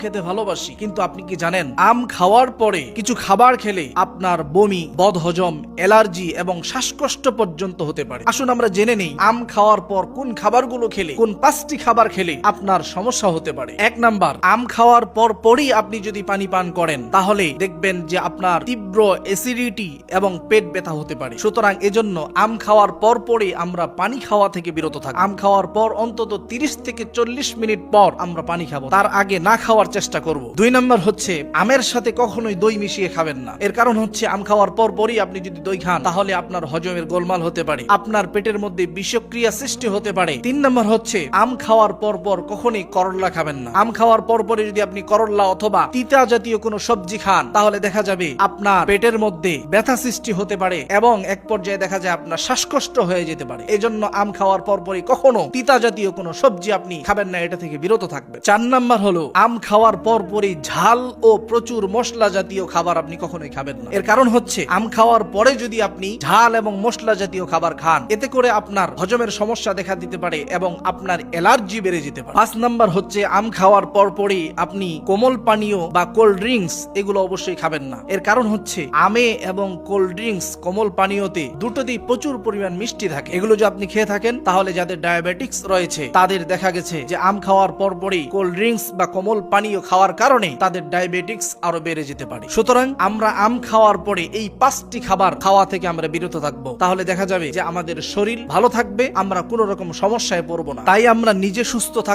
খেতে ভালোবাসি, কিন্তু আপনি কি জানেন আম খাওয়ার পরে কিছু খাবার খেলে আপনার বমি, বদহজম, অ্যালার্জি এবং শ্বাসকষ্ট পর্যন্ত হতে পারে। আসুন আমরা জেনে নেই আম খাওয়ার পর কোন খাবারগুলো খেলে, কোন 5টি খাবার খেলে আপনার সমস্যা হতে পারে। 1 নাম্বার, আম খাওয়ার পরই আপনি যদি পানি পান করেন তাহলে দেখবেন যে আপনার তীব্র অ্যাসিডিটি এবং পেট ব্যথা হতে পারে। সুতরাং এজন্য আম খাওয়ার পরই আমরা পানি খাওয়া থেকে বিরত থাকি। আম খাওয়ার পর অন্তত 30 থেকে 40 মিনিট পর আমরা পানি খাবো, তার আগে না খাওয়ার চেষ্টা করব। 2 নাম্বার হচ্ছে আমের সাথে কখনোই দই মিশিয়ে খাবেন না। এর কারণ হচ্ছে আম খাওয়ার পরই আপনি যদি দই খান তাহলে আপনার হজমের গোলমাল হতে পারে, আপনার পেটের মধ্যে বিষক্রিয়া সৃষ্টি হতে পারে। 3 নাম্বার হচ্ছে আম খাওয়ার পর কখনোই করলা খাবেন না। আম খাওয়ার পরই যদি আপনি করলা অথবা তিতা জাতীয় কোনো সবজি খান তাহলে দেখা যাবে আপনার পেটের মধ্যে ব্যথা সৃষ্টি হতে পারে এবং এক পর্যায়ে দেখা যায় আপনার শ্বাসকষ্ট হয়ে যেতে পারে। এজন্য আম খাওয়ার পরই কখনো তিতা জাতীয় কোনো সবজি আপনি খাবেন না, এটা থেকে বিরত থাকবেন। 4 নাম্বার হলো আম খাওয়ার পরই ঝাল ও প্রচুর মশলা জাতীয় খাবার আপনি কখনোই খাবেন না। এর কারণ হচ্ছে আম খাওয়ার পরে যদি আপনি ঝাল এবং মশলা জাতীয় খাবার খান এতে করে আপনার হজমের সমস্যা দেখা দিতে পারে এবং আপনার অ্যালার্জি বেড়ে যেতে পারে। 5 নাম্বার হচ্ছে আম খাওয়ার পরই আপনি কোমল পানীয় বা কোল্ড ড্রিঙ্কস এগুলো অবশ্যই খাবেন না। এর কারণ হচ্ছে আমে এবং কোল্ড ড্রিঙ্কস, কোমল পানীয়তে দুটোতেই প্রচুর পরিমাণ মিষ্টি থাকে। এগুলো যদি আপনি খেয়ে থাকেন তাহলে যাদের ডায়াবেটিক্স রয়েছে তাদের দেখা গেছে যে আম খাওয়ার পরই কোল্ড ড্রিঙ্কস বা কোমল পানীয় খাওয়ার কারণে তাদের ডায়াবেটিক্স আরো বেড়ে যেতে পারে। সুতরাং আমরা আম খাওয়ার পরে এই 5টি খাবার খাওয়া থেকে আমরা বিরত থাকবো, তাহলে দেখা যাবে যে আমাদের শরীর ভালো থাকবে, আমরা কোনো রকম সমস্যায় পড়বো না। তাই আমরা নিজে সুস্থ থাকতে